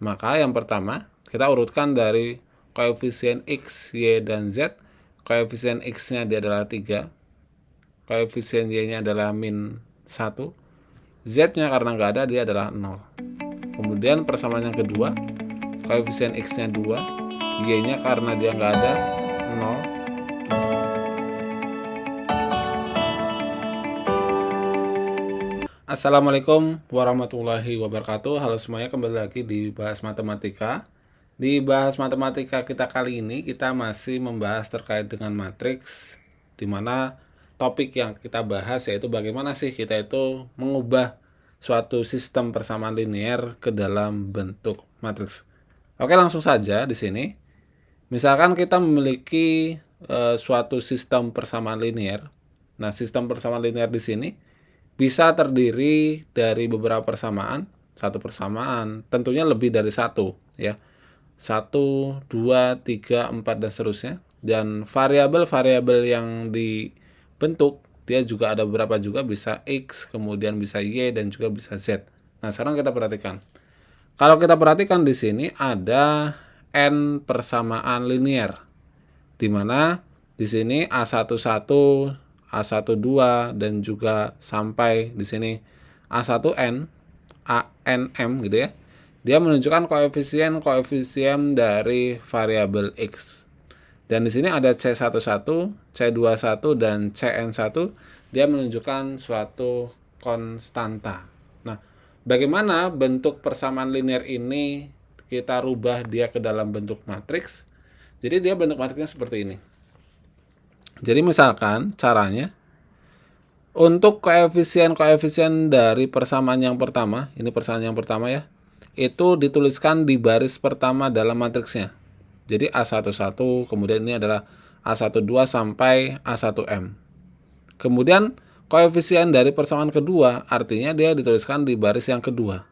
Maka yang pertama, kita urutkan dari koefisien X, Y, dan Z. Koefisien X-nya dia adalah 3, koefisien Y-nya adalah min 1, Z-nya karena nggak ada dia adalah 0. Kemudian persamaan yang kedua, koefisien X-nya 2, Y-nya karena dia nggak ada 0. Assalamualaikum warahmatullahi wabarakatuh. Halo semuanya, kembali lagi di Bahas Matematika. Di Bahas Matematika kita kali ini kita masih membahas terkait dengan matriks, di mana topik yang kita bahas yaitu bagaimana sih kita itu mengubah suatu sistem persamaan linear ke dalam bentuk matriks. Oke, langsung saja di sini. Misalkan kita memiliki suatu sistem persamaan linear. Nah, sistem persamaan linear di sini bisa terdiri dari beberapa persamaan, satu persamaan, tentunya lebih dari satu, ya. 1, 2, 3, 4, dan seterusnya. Dan variabel-variabel yang dibentuk, dia juga ada beberapa juga, bisa X, kemudian bisa Y, dan juga bisa Z. Nah, sekarang kita perhatikan. Kalau kita perhatikan di sini ada N persamaan linear, di mana di sini A11, A12, dan juga sampai di sini A1N, ANM gitu ya. Dia menunjukkan koefisien dari variabel X. Dan di sini ada C11, C21, dan CN1. Dia menunjukkan suatu konstanta. Nah, bagaimana bentuk persamaan linear ini kita rubah dia ke dalam bentuk matriks? Jadi dia bentuk matriksnya seperti ini. Jadi misalkan caranya, untuk koefisien-koefisien dari persamaan yang pertama, ini persamaan yang pertama ya, itu dituliskan di baris pertama dalam matriksnya. Jadi A11, kemudian ini adalah A12 sampai A1M. Kemudian koefisien dari persamaan kedua, artinya dia dituliskan di baris yang kedua.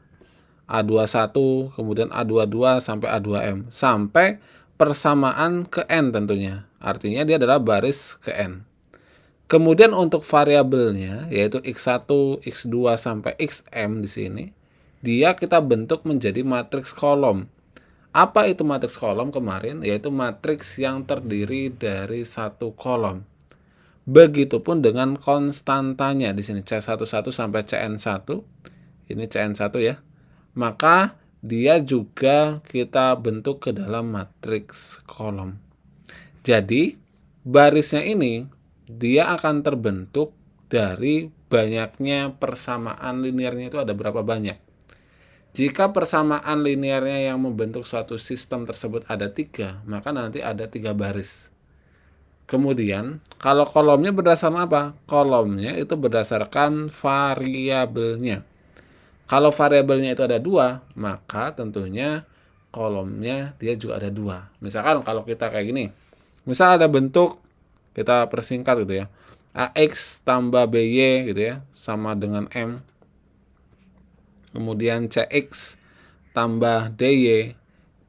A21, kemudian A22 sampai A2M. Sampai persamaan ke N tentunya. Artinya dia adalah baris ke N. Kemudian untuk variabelnya, yaitu X1, X2 sampai Xm di sini, dia kita bentuk menjadi matriks kolom. Apa itu matriks kolom kemarin? Yaitu matriks yang terdiri dari satu kolom. Begitupun dengan konstantanya di sini C11 sampai Cn1. Ini Cn1 ya. Maka dia juga kita bentuk ke dalam matriks kolom. Jadi barisnya ini dia akan terbentuk dari banyaknya persamaan linearnya itu ada berapa banyak. Jika persamaan linearnya yang membentuk suatu sistem tersebut ada 3, maka nanti ada 3 baris. Kemudian, kalau kolomnya berdasarkan apa? Kolomnya itu berdasarkan variabelnya. Kalau variabelnya itu ada 2, maka tentunya kolomnya dia juga ada 2. Misalkan kalau kita kayak gini, misal ada bentuk, kita persingkat gitu ya, AX tambah BY gitu ya, sama dengan M. Kemudian CX tambah DY,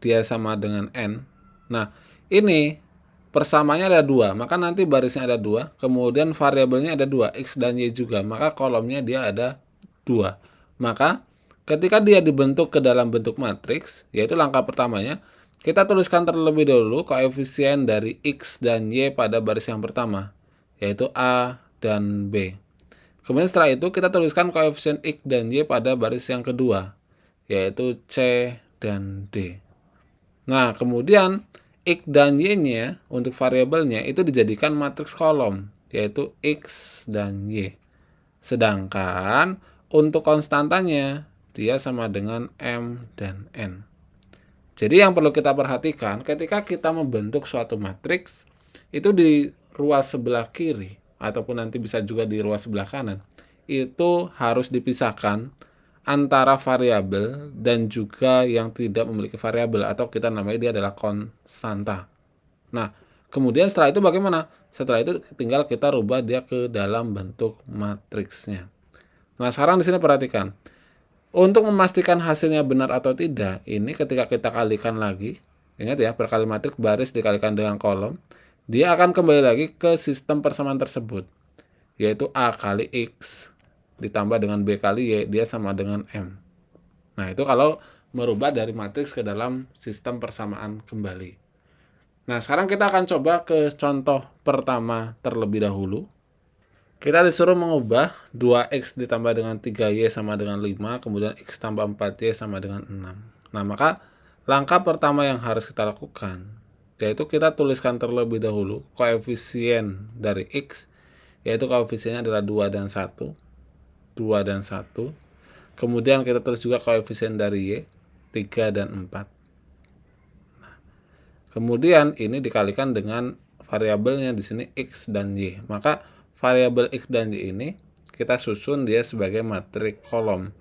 dia sama dengan N. Nah, ini persamanya ada 2, maka nanti barisnya ada 2, kemudian variabelnya ada 2, X dan Y juga, maka kolomnya dia ada 2. Maka ketika dia dibentuk ke dalam bentuk matriks, yaitu langkah pertamanya, kita tuliskan terlebih dahulu koefisien dari X dan Y pada baris yang pertama, yaitu A dan B. Kemudian setelah itu kita tuliskan koefisien X dan Y pada baris yang kedua, yaitu C dan D. Nah, kemudian X dan Y-nya untuk variabelnya itu dijadikan matriks kolom, yaitu X dan Y. Sedangkan untuk konstantanya, dia sama dengan M dan N. Jadi yang perlu kita perhatikan ketika kita membentuk suatu matriks, itu di ruas sebelah kiri, ataupun nanti bisa juga di ruas sebelah kanan, itu harus dipisahkan antara variabel dan juga yang tidak memiliki variabel, atau kita namanya dia adalah konstanta. Nah, kemudian setelah itu bagaimana? Setelah itu tinggal kita rubah dia ke dalam bentuk matriksnya. Nah, sekarang di sini perhatikan. Untuk memastikan hasilnya benar atau tidak, ini ketika kita kalikan lagi, ingat ya, perkali matriks baris dikalikan dengan kolom, dia akan kembali lagi ke sistem persamaan tersebut, yaitu A kali X ditambah dengan B kali Y, dia sama dengan M. Nah, itu kalau merubah dari matriks ke dalam sistem persamaan kembali. Nah, sekarang kita akan coba ke contoh pertama terlebih dahulu. Kita disuruh mengubah 2x ditambah dengan 3y sama dengan 5, kemudian x tambah 4y sama dengan 6. Nah, maka langkah pertama yang harus kita lakukan, yaitu kita tuliskan terlebih dahulu koefisien dari x, yaitu koefisiennya adalah 2 dan 1. 2 dan 1. Kemudian kita tulis juga koefisien dari y, 3 dan 4. Nah, kemudian ini dikalikan dengan variabelnya di sini x dan y. Maka variabel x dan y ini kita susun dia sebagai matriks kolom.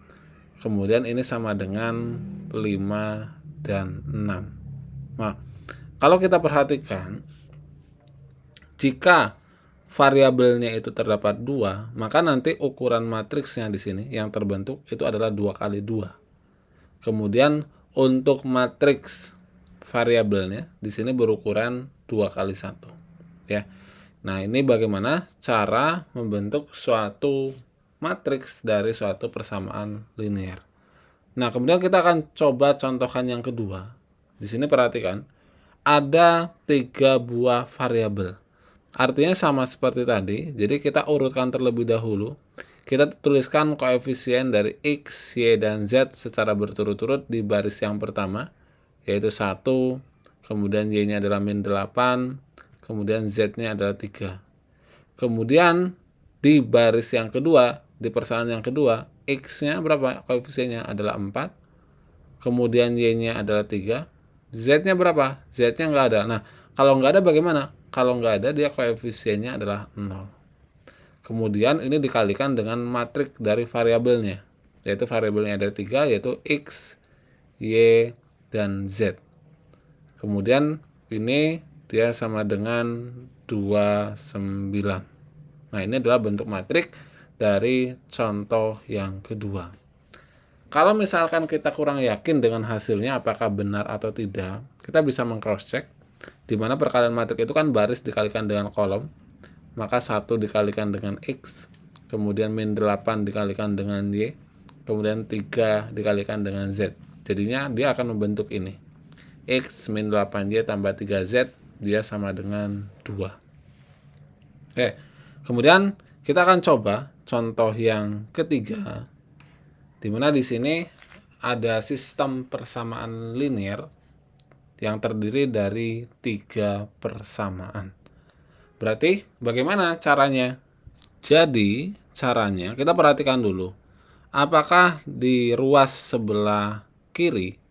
Kemudian ini sama dengan 5 dan 6. Nah, kalau kita perhatikan, jika variabelnya itu terdapat 2, maka nanti ukuran matriksnya di sini yang terbentuk itu adalah 2 kali 2. Kemudian untuk matriks variabelnya di sini berukuran 2 kali 1. Ya. Nah, ini bagaimana cara membentuk suatu matriks dari suatu persamaan linear. Nah, kemudian kita akan coba contohkan yang kedua. Di sini perhatikan, ada 3 buah variabel. Artinya sama seperti tadi, jadi kita urutkan terlebih dahulu. Kita tuliskan koefisien dari x, y, dan z secara berturut-turut di baris yang pertama, yaitu 1, kemudian y-nya adalah min 8, kemudian z-nya adalah 3. Kemudian di baris yang kedua, di persamaan yang kedua, x-nya berapa? Koefisiennya adalah 4, kemudian y-nya adalah 3, z-nya berapa? Z-nya nggak ada. Nah, kalau nggak ada bagaimana? Kalau nggak ada, dia koefisiennya adalah 0. Kemudian ini dikalikan dengan matriks dari variabelnya, yaitu variabelnya ada 3, yaitu x, y, dan z. Kemudian ini dia sama dengan 29. Nah, ini adalah bentuk matriks dari contoh yang kedua. Kalau misalkan kita kurang yakin dengan hasilnya apakah benar atau tidak, kita bisa meng-cross check, di mana perkalian matriks itu kan baris dikalikan dengan kolom, maka 1 dikalikan dengan x, kemudian min 8 dikalikan dengan y, kemudian 3 dikalikan dengan z. Jadinya dia akan membentuk ini, x min 8y tambah 3z, dia sama dengan 2. Oke, kemudian kita akan coba contoh yang ketiga, di mana di sini ada sistem persamaan linear yang terdiri dari 3 persamaan. Berarti bagaimana caranya? Jadi caranya kita perhatikan dulu. Apakah di ruas sebelah kiri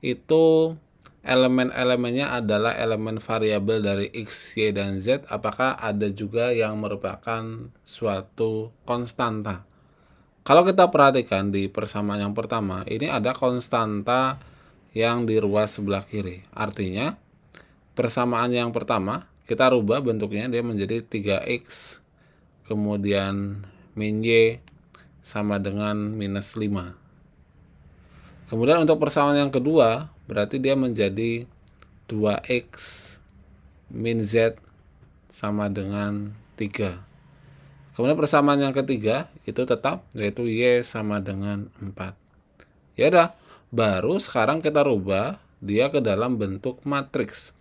itu elemen-elemennya adalah elemen variabel dari x, y, dan z? Apakah ada juga yang merupakan suatu konstanta? Kalau kita perhatikan di persamaan yang pertama, ini ada konstanta yang di ruas sebelah kiri. Artinya, persamaan yang pertama, kita rubah bentuknya, dia menjadi 3x, kemudian min y sama dengan minus 5. Kemudian untuk persamaan yang kedua, berarti dia menjadi 2x min z sama dengan 3. Kemudian persamaan yang ketiga itu tetap, yaitu y sama dengan 4. Ya udah, baru sekarang kita rubah dia ke dalam bentuk matriks,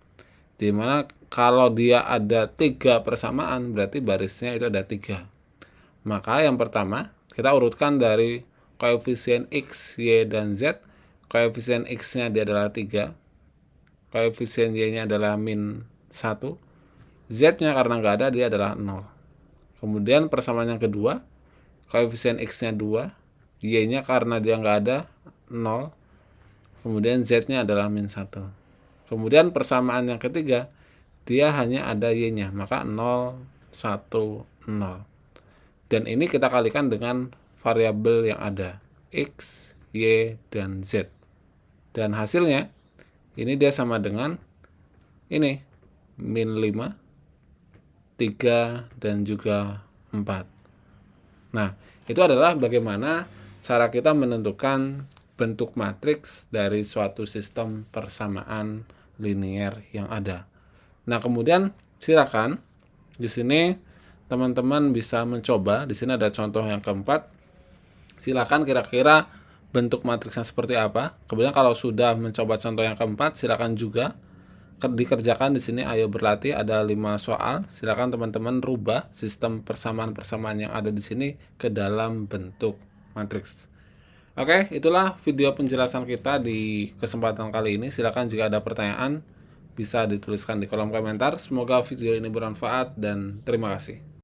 dimana kalau dia ada 3 persamaan berarti barisnya itu ada 3. Maka yang pertama kita urutkan dari koefisien x, y, dan z. Koefisien x-nya dia adalah 3, koefisien y-nya adalah min 1, z-nya karena nggak ada dia adalah 0. Kemudian persamaan yang kedua, koefisien x-nya 2, y-nya karena dia nggak ada 0, kemudian z-nya adalah min 1. Kemudian persamaan yang ketiga, dia hanya ada y-nya, maka 0, 1, 0. Dan ini kita kalikan dengan variabel yang ada, x, y, dan z. Dan hasilnya, ini dia sama dengan ini, min 5, 3, dan juga 4. Nah, itu adalah bagaimana cara kita menentukan bentuk matriks dari suatu sistem persamaan linear yang ada. Nah, kemudian silakan di sini teman-teman bisa mencoba. Di sini ada contoh yang keempat. Silakan kira-kira bentuk matriksnya seperti apa. Kemudian kalau sudah mencoba contoh yang keempat, silakan juga dikerjakan di sini. Ayo berlatih, ada 5 soal. Silakan teman-teman rubah sistem persamaan-persamaan yang ada di sini ke dalam bentuk matriks. Oke, itulah video penjelasan kita di kesempatan kali ini. Silakan jika ada pertanyaan bisa dituliskan di kolom komentar. Semoga video ini bermanfaat dan terima kasih.